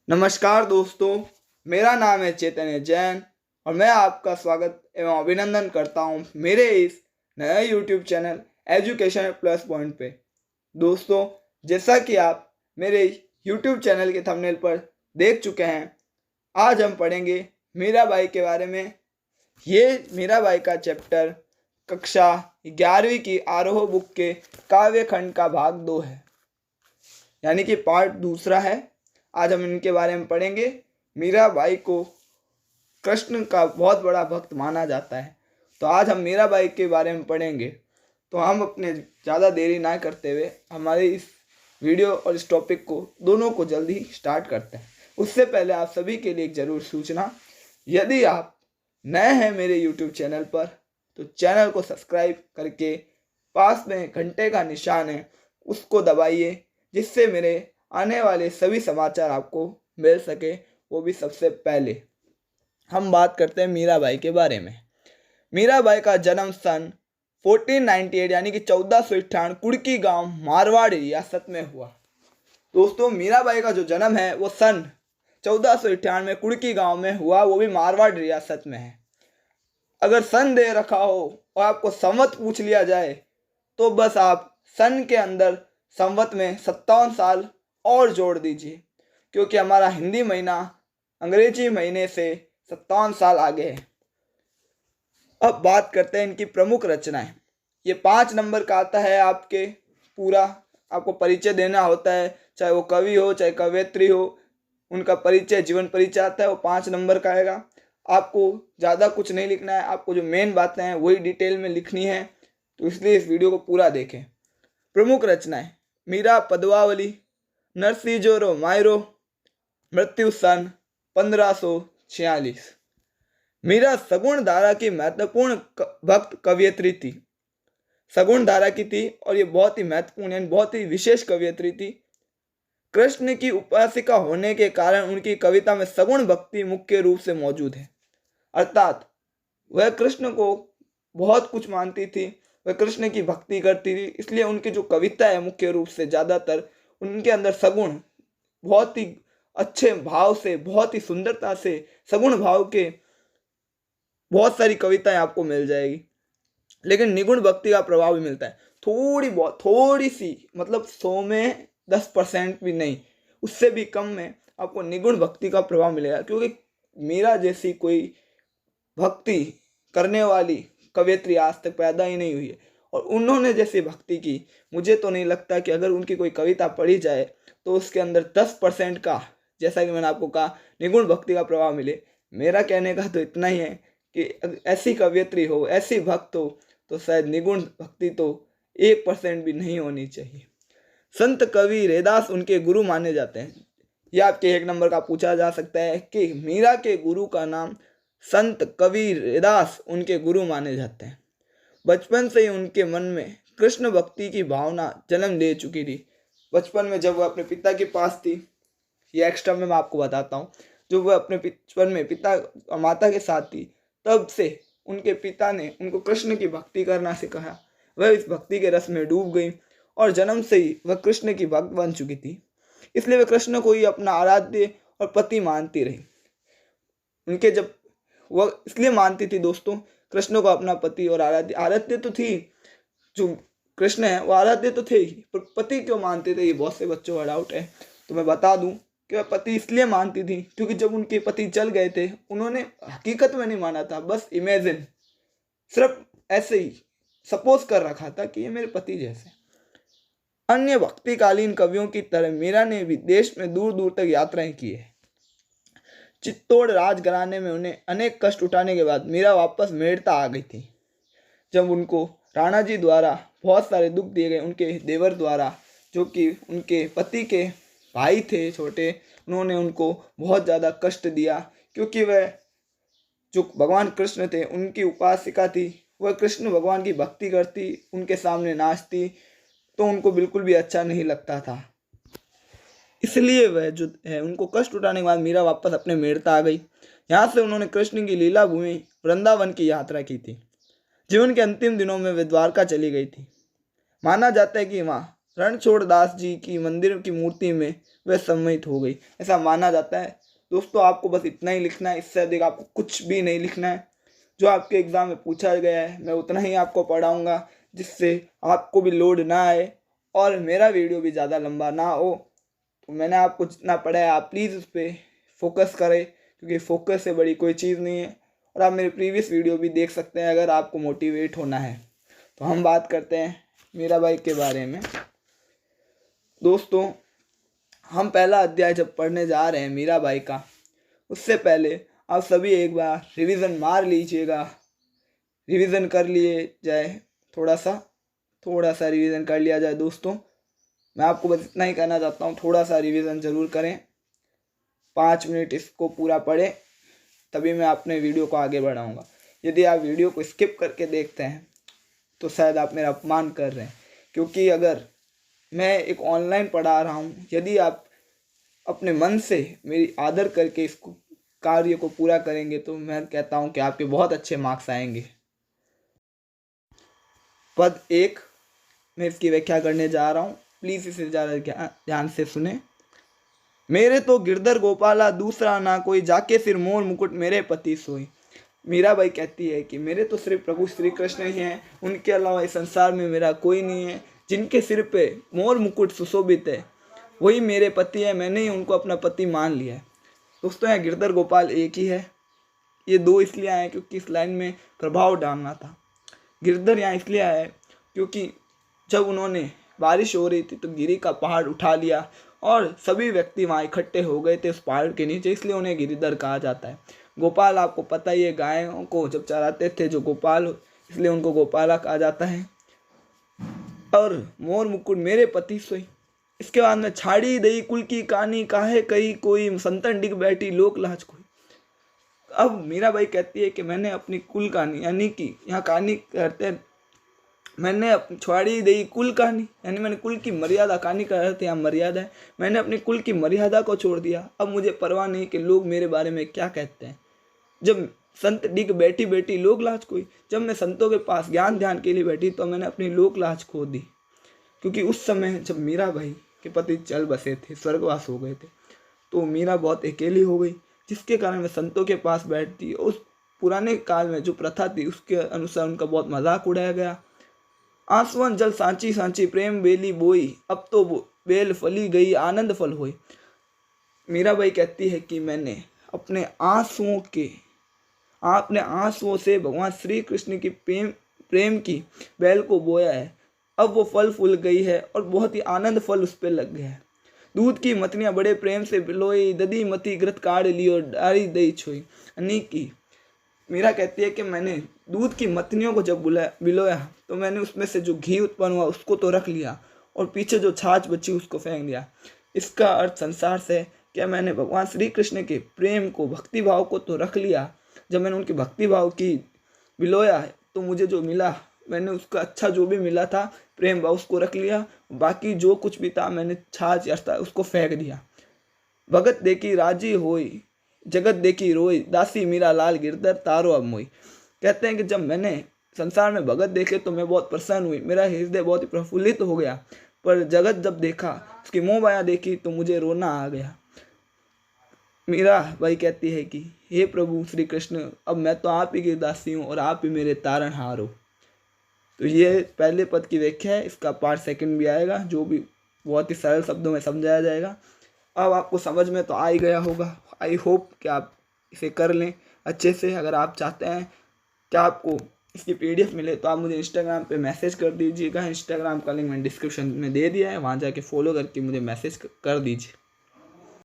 नमस्कार दोस्तों, मेरा नाम है चैतन्य जैन और मैं आपका स्वागत एवं अभिनंदन करता हूं मेरे इस नए YouTube channel education plus point पे। दोस्तों, जैसा कि आप मेरे यूट्यूब चैनल के थंबनेल पर देख चुके हैं, आज हम पढ़ेंगे मीराबाई के बारे में। ये मीराबाई का चैप्टर कक्षा 11वीं की आरोह बुक के काव्य खंड का भाग 2 है, यानी कि पार्ट दूसरा है। आज हम इनके बारे में पढ़ेंगे। मीराबाई को कृष्ण का बहुत बड़ा भक्त माना जाता है, तो आज हम मीराबाई के बारे में पढ़ेंगे। तो हम अपने ज़्यादा देरी ना करते हुए हमारे इस वीडियो और इस टॉपिक को दोनों को जल्दी स्टार्ट करते हैं। उससे पहले आप सभी के लिए एक ज़रूर सूचना, यदि आप नए हैं मेरे यूट्यूब चैनल पर तो चैनल को सब्सक्राइब करके पास में घंटे का निशान है उसको दबाइए, जिससे मेरे आने वाले सभी समाचार आपको मिल सके, वो भी सबसे पहले। हम बात करते हैं मीराबाई के बारे में। मीराबाई का जन्म सन 1498 यानी कि 1498 कुड़की गांव मारवाड़ रियासत में हुआ। दोस्तों, मीराबाई का जो जन्म है वो सन 1498 में कुड़की गांव में हुआ, वो भी मारवाड़ रियासत में है। अगर सन दे रखा हो और आपको संवत पूछ लिया जाए तो बस आप सन के अंदर संवत में 57 साल और जोड़ दीजिए, क्योंकि हमारा हिंदी महीना अंग्रेजी महीने से 57 साल आगे है। अब बात करते हैं इनकी प्रमुख रचनाएं। ये 5 नंबर का आता है। आपके पूरा आपको परिचय देना होता है, चाहे वो कवि हो चाहे कवयित्री हो, उनका परिचय जीवन परिचय आता है, वो 5 नंबर का आएगा। आपको ज़्यादा कुछ नहीं लिखना है, आपको जो मेन बातें हैं वही डिटेल में लिखनी है, तो इसलिए इस वीडियो को पूरा देखें। प्रमुख रचनाएं: मीरा पदवावली, नरसिंजोरो मायरो, मृत्यु सन 1546। मीरा सगुण धारा की महत्वपूर्ण भक्त कवयित्री थी। सगुण धारा की थी और ये बहुत ही महत्वपूर्ण यानी बहुत ही विशेष कवयित्री थी। कृष्ण की उपासिका होने के कारण उनकी कविता में सगुण भक्ति मुख्य रूप से मौजूद है, अर्थात वह कृष्ण को बहुत कुछ मानती थी, वह कृष्ण की भक्ति करती थी, इसलिए उनकी जो कविता है मुख्य रूप से ज़्यादातर उनके अंदर सगुण, बहुत ही अच्छे भाव से, बहुत ही सुंदरता से सगुण भाव के बहुत सारी कविताएं आपको मिल जाएगी। लेकिन निगुण भक्ति का प्रभाव भी मिलता है, थोड़ी सी, मतलब 100 में 10% भी नहीं, उससे भी कम में आपको निगुण भक्ति का प्रभाव मिलेगा, क्योंकि मीरा जैसी कोई भक्ति करने वाली कवयित्री आज तक पैदा ही नहीं हुई है। और उन्होंने जैसी भक्ति की, मुझे तो नहीं लगता कि अगर उनकी कोई कविता पढ़ी जाए तो उसके अंदर 10% का, जैसा कि मैंने आपको कहा, निगुण भक्ति का प्रभाव मिले। मेरा कहने का तो इतना ही है कि ऐसी कवयित्री हो, ऐसी भक्त हो, तो शायद निगुण भक्ति तो 1% भी नहीं होनी चाहिए। संत कवि रैदास उनके गुरु माने जाते हैं। यह आपके 1 नंबर का पूछा जा सकता है कि मीरा के गुरु का नाम संत कवि रैदास उनके गुरु माने जाते हैं। बचपन से ही उनके मन में कृष्ण भक्ति की भावना जन्म ले चुकी थी। बचपन में जब वह अपने पिता के पास थी, ये एक्स्ट्रा में मैं आपको बताता हूँ, जब वह अपने बचपन में पिता और माता के साथ थी, तब से उनके पिता ने उनको कृष्ण की भक्ति करना सिखाया। वह इस भक्ति के रस में डूब गई और जन्म से ही वह कृष्ण की भक्त बन चुकी थी, इसलिए वह कृष्ण को ही अपना आराध्य और पति मानती रही। उनके जब वह इसलिए मानती थी दोस्तों, कृष्ण को अपना पति और आराध्य तो थी, जो कृष्ण है वो आराध्य तो थे ही, पर पति क्यों मानते थे, ये बहुत से बच्चों का डाउट है। तो मैं बता दूं कि वह पति इसलिए मानती थी क्योंकि जब उनके पति चल गए थे, उन्होंने हकीकत में नहीं माना था, बस इमेजिन, सिर्फ ऐसे ही सपोज कर रखा था कि ये मेरे पति जैसे। अन्य भक्तिकालीन कवियों की तरह मीरा ने भी देश में दूर दूर तक यात्राएं की है। चित्तौड़ राजघराने में उन्हें अनेक कष्ट उठाने के बाद मीरा वापस मेड़ता आ गई थी। जब उनको राणा जी द्वारा बहुत सारे दुख दिए गए, उनके देवर द्वारा, जो कि उनके पति के भाई थे छोटे, उन्होंने उनको बहुत ज़्यादा कष्ट दिया, क्योंकि वह जो भगवान कृष्ण थे उनकी उपासिका थी, वह कृष्ण भगवान की भक्ति करती, उनके सामने नाचती, तो उनको बिल्कुल भी अच्छा नहीं लगता था। इसलिए वह जो है, उनको कष्ट उठाने के बाद मीरा वापस अपने मेड़ता आ गई। यहाँ से उन्होंने कृष्ण की लीला भूमि वृंदावन की यात्रा की थी। जीवन के अंतिम दिनों में वे द्वारका चली गई थी। माना जाता है कि वहाँ रणछोड़ दास जी की मंदिर की मूर्ति में वह सम्मिलित हो गई, ऐसा माना जाता है। दोस्तों आपको बस इतना ही लिखना है, इससे अधिक आपको कुछ भी नहीं लिखना है। जो आपके एग्ज़ाम में पूछा गया है मैं उतना ही आपको पढ़ाऊँगा, जिससे आपको भी लोड ना आए और मेरा वीडियो भी ज़्यादा लंबा ना हो। तो मैंने आपको जितना पढ़ाया आप प्लीज़ उस पर फोकस करें, क्योंकि फोकस से बड़ी कोई चीज़ नहीं है। और आप मेरे प्रीवियस वीडियो भी देख सकते हैं अगर आपको मोटिवेट होना है। तो हम बात करते हैं मीराबाई के बारे में। दोस्तों हम पहला अध्याय जब पढ़ने जा रहे हैं मीराबाई का, उससे पहले आप सभी एक बार रिवीजन मार लीजिएगा, रिवीजन कर लिए जाए, थोड़ा सा रिवीजन कर लिया जाए। दोस्तों मैं आपको बस इतना ही कहना चाहता हूँ, थोड़ा सा रिवीजन ज़रूर करें, 5 मिनट इसको पूरा पढ़ें, तभी मैं अपने वीडियो को आगे बढ़ाऊँगा। यदि आप वीडियो को स्किप करके देखते हैं तो शायद आप मेरा अपमान कर रहे हैं, क्योंकि अगर मैं एक ऑनलाइन पढ़ा रहा हूँ, यदि आप अपने मन से मेरी आदर करके इसको कार्य को पूरा करेंगे तो मैं कहता हूँ कि आपके बहुत अच्छे मार्क्स आएंगे। पद 1 मैं इसकी व्याख्या करने जा रहा हूँ, प्लीज़ इसे ज़्यादा ध्यान से सुने। मेरे तो गिरधर गोपाला दूसरा ना कोई, जाके सिर मोर मुकुट मेरे पति सोई। मीराबाई कहती है कि मेरे तो सिर्फ प्रभु श्री कृष्ण ही हैं, उनके अलावा इस संसार में मेरा कोई नहीं है। जिनके सिर पे मोर मुकुट सुशोभित है वही मेरे पति है, मैंने ही उनको अपना पति मान लिया है। दोस्तों यहाँ गिरधर गोपाल एक ही है, ये 2 इसलिए आए क्योंकि इस लाइन में प्रभाव डालना था। गिरधर यहाँ इसलिए आया है क्योंकि जब उन्होंने बारिश हो रही थी तो गिरी का पहाड़ उठा लिया और सभी व्यक्ति वहाँ इकट्ठे हो गए थे उस पहाड़ के नीचे, इसलिए उन्हें गिरिधर कहा जाता है। गोपाल आपको पता ही है, गायों को जब चराते थे जो गोपाल, इसलिए उनको गोपाला कहा जाता है। और मोर मुकुट मेरे पति सोई, इसके बाद में छाड़ी दई कुल की कहानी काहे कही कोई, संतन डिग बैठी लोक लाज कोई। अब मीराबाई कहती है कि मैंने अपनी कुल कहानी, यानी कि यहाँ कहानी करते हैं, मैंने छुआड़ी दई कुल कहानी, यानी मैंने कुल की मर्यादा, कहानी का अर्थ यहाँ मर्यादा है, मैंने अपनी कुल की मर्यादा को छोड़ दिया। अब मुझे परवाह नहीं कि लोग मेरे बारे में क्या कहते हैं। जब संत डिग बैठी बैठी लोक लाज कोई, जब मैं संतों के पास ज्ञान ध्यान के लिए बैठी तो मैंने अपनी लोक लाज खो दी, क्योंकि उस समय जब मीराबाई के पति चल बसे थे, स्वर्गवास हो गए थे, तो मीरा बहुत अकेली हो गई, जिसके कारण वे संतों के पास बैठती। उस पुराने काल में जो प्रथा थी उसके अनुसार उनका बहुत मजाक उड़ाया गया। आंसुअन जल सांची सांची प्रेम बेली बोई, अब तो बेल फली गई आनंद फल होई। मीराबाई कहती है कि मैंने अपने आंसुओं से भगवान श्री कृष्ण की प्रेम की बेल को बोया है, अब वो फल फूल गई है और बहुत ही आनंद फल उस पर लग गया है। दूध की मतनियाँ बड़े प्रेम से बिलोई, दधी मती घृत काढ़ लियो डारी दई छोई। यानी कि मीरा कहती है कि मैंने दूध की मतनियों को जब बिलोया तो मैंने उसमें से जो घी उत्पन्न हुआ उसको तो रख लिया और पीछे जो छाछ बची उसको फेंक दिया। इसका अर्थ संसार से क्या, मैंने भगवान श्री कृष्ण के प्रेम को, भक्ति भाव को तो रख लिया, जब मैंने उनके भक्ति भाव की बिलोया है तो मुझे जो मिला, मैंने उसका अच्छा जो भी मिला था प्रेम भाव उसको रख लिया, बाकी जो कुछ भी था मैंने छाछ या उसको फेंक दिया। भगत देखी राजी होई, जगत देखी रोई, दासी मीरा लाल गिरधर तारो अब मोई। कहते हैं कि जब मैंने संसार में भगत देखे तो मैं बहुत प्रसन्न हुई, मेरा हृदय बहुत ही प्रफुल्लित हो गया, पर जगत जब देखा, उसकी मोह माया देखी तो मुझे रोना आ गया। मीरा भाई कहती है कि हे प्रभु श्री कृष्ण, अब मैं तो आप ही की दासी हूँ और आप ही मेरे तारणहार हो। तो ये पहले पद की व्याख्या है, इसका पार्ट 2 भी आएगा जो भी बहुत ही सरल शब्दों में समझाया जाएगा। अब आपको समझ में तो आ ही गया होगा। आई होप कि आप इसे कर लें अच्छे से। अगर आप चाहते हैं कि आपको इसकी PDF मिले तो आप मुझे इंस्टाग्राम पे मैसेज कर दीजिएगा। इंस्टाग्राम का लिंक मैंने डिस्क्रिप्शन में दे दिया है, वहाँ जाके फॉलो करके मुझे मैसेज कर दीजिए।